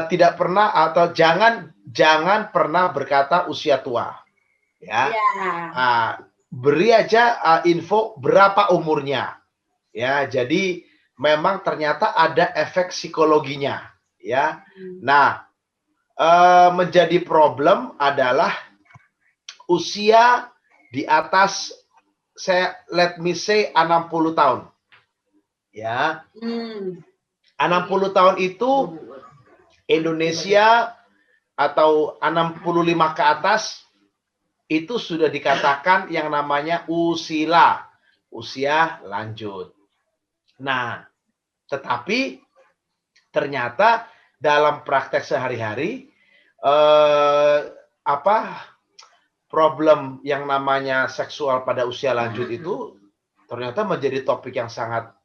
tidak pernah atau jangan pernah berkata usia tua, ya. Beri aja info berapa umurnya, ya. Jadi memang ternyata ada efek psikologinya, ya. Nah, menjadi problem adalah usia di atas, let me say 60 tahun, ya. 60 tahun itu Indonesia atau 65 ke atas itu sudah dikatakan yang namanya usia lanjut. Nah, tetapi ternyata dalam praktek sehari-hari problem yang namanya seksual pada usia lanjut itu ternyata menjadi topik yang sangat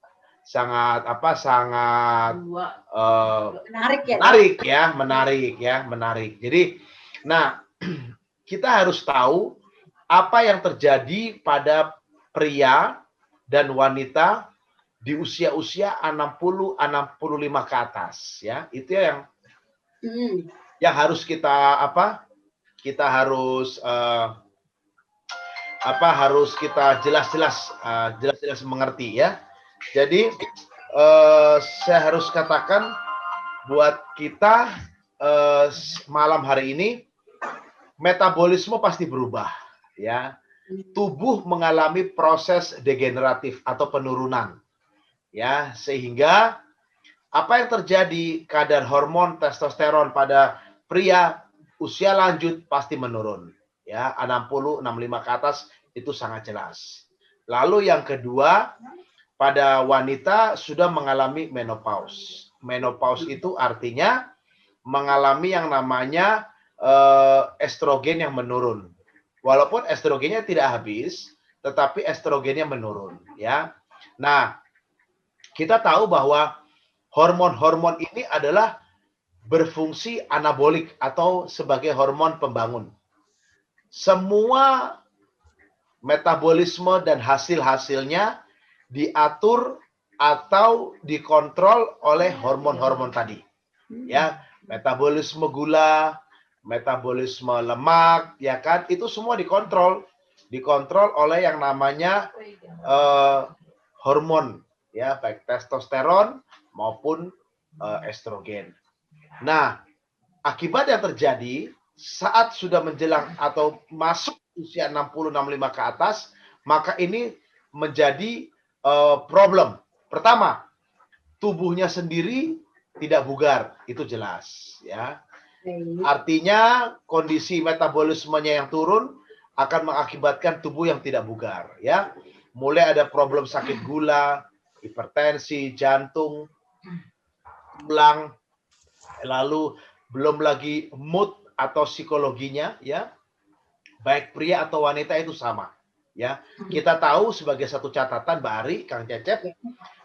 menarik. Jadi, nah, kita harus tahu apa yang terjadi pada pria dan wanita di usia-usia 60-65 ke atas, ya. Itu yang harus kita harus kita jelas-jelas mengerti, ya. Jadi saya harus katakan buat kita malam hari ini, metabolisme pasti berubah, ya. Tubuh mengalami proses degeneratif atau penurunan, ya, sehingga apa yang terjadi, kadar hormon testosteron pada pria usia lanjut pasti menurun, ya. 60-65 ke atas itu sangat jelas. Lalu yang kedua, pada wanita sudah mengalami menopause. Menopause itu artinya mengalami yang namanya estrogen yang menurun. Walaupun estrogennya tidak habis, tetapi estrogennya menurun, ya. Nah, kita tahu bahwa hormon-hormon ini adalah berfungsi anabolik atau sebagai hormon pembangun. Semua metabolisme dan hasil-hasilnya diatur atau dikontrol oleh hormon-hormon tadi, ya. Metabolisme gula, metabolisme lemak, ya kan, itu semua dikontrol oleh yang namanya hormon, ya, baik testosteron maupun estrogen. Nah, akibat yang terjadi saat sudah menjelang atau masuk usia 60-65 ke atas, maka ini menjadi problem. Pertama, tubuhnya sendiri tidak bugar, itu jelas, ya. Artinya kondisi metabolismenya yang turun akan mengakibatkan tubuh yang tidak bugar, ya. Mulai ada problem sakit gula, hipertensi, jantung, tulang, lalu belum lagi mood atau psikologinya, ya. Baik pria atau wanita itu sama, ya. Kita tahu sebagai satu catatan, Mbak Ari, Kang Cecep,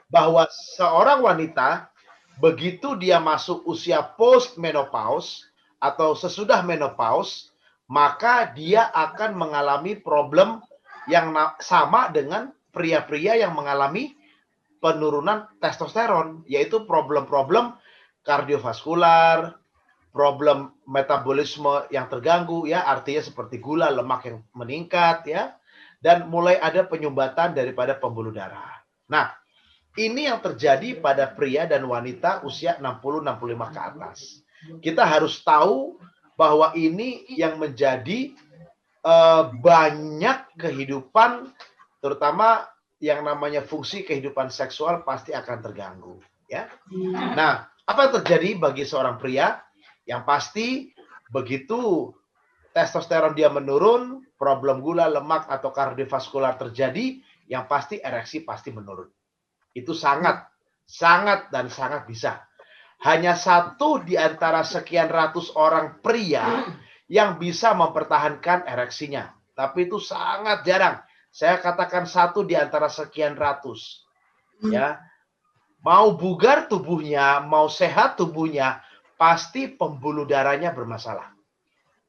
bahwa seorang wanita begitu dia masuk usia post menopause atau sesudah menopause, maka dia akan mengalami problem yang sama dengan pria-pria yang mengalami penurunan testosteron, yaitu problem-problem kardiovaskular, problem metabolisme yang terganggu, ya, artinya seperti gula, lemak yang meningkat, ya, dan mulai ada penyumbatan daripada pembuluh darah. Nah, ini yang terjadi pada pria dan wanita usia 60-65 ke atas. Kita harus tahu bahwa ini yang menjadi banyak kehidupan, terutama yang namanya fungsi kehidupan seksual pasti akan terganggu, ya. Nah, apa yang terjadi bagi seorang pria? Yang pasti begitu testosteron dia menurun, problem gula, lemak atau kardiovaskular terjadi, yang pasti ereksi pasti menurun. Itu sangat bisa. Hanya satu di antara sekian ratus orang pria yang bisa mempertahankan ereksinya. Tapi itu sangat jarang. Saya katakan satu di antara sekian ratus. Ya. Mau bugar tubuhnya, mau sehat tubuhnya, pasti pembuluh darahnya bermasalah.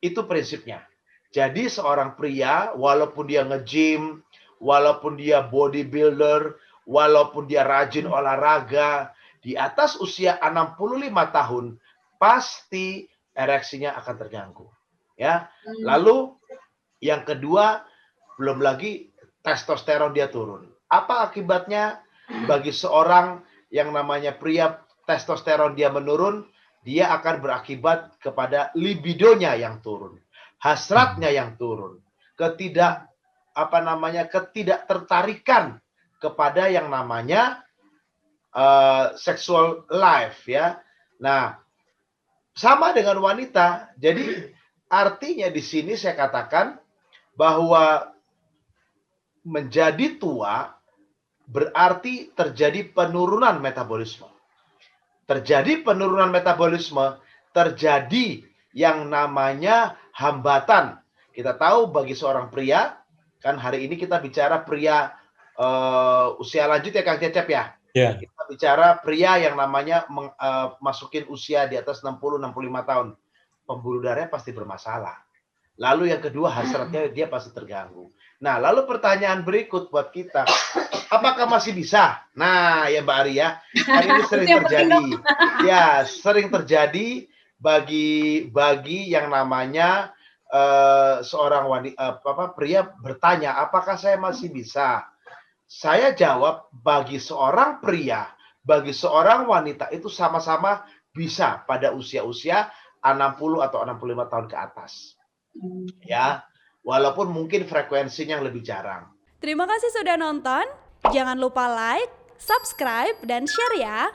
Itu prinsipnya. Jadi seorang pria, walaupun dia nge-gym, walaupun dia bodybuilder, walaupun dia rajin olahraga, di atas usia 65 tahun, pasti ereksinya akan terganggu. Ya. Lalu yang kedua, belum lagi testosteron dia turun. Apa akibatnya bagi seorang yang namanya pria, testosteron dia menurun, dia akan berakibat kepada libidonya yang turun, hasratnya yang turun, ketidaktertarikan kepada yang namanya sexual life, ya. Nah, sama dengan wanita. Jadi artinya di sini saya katakan bahwa menjadi tua berarti terjadi penurunan metabolisme. Terjadi penurunan metabolisme, terjadi yang namanya hambatan. Kita tahu bagi seorang pria, kan hari ini kita bicara pria usia lanjut ya Kang Cecep ya. Ya. Kita bicara pria yang namanya masukin usia di atas 60-65 tahun. Pembuluh darahnya pasti bermasalah. Lalu yang kedua, hasratnya dia pasti terganggu. Nah, lalu pertanyaan berikut buat kita, apakah masih bisa? Nah, ya Mbak Ari ya, kan ini sering terjadi. Ya, sering terjadi bagi yang namanya seorang pria bertanya, apakah saya masih bisa? Saya jawab, bagi seorang pria, bagi seorang wanita itu sama-sama bisa pada usia-usia 60 atau 65 tahun ke atas. Ya, walaupun mungkin frekuensinya lebih jarang. Terima kasih sudah nonton. Jangan lupa like, subscribe, dan share ya.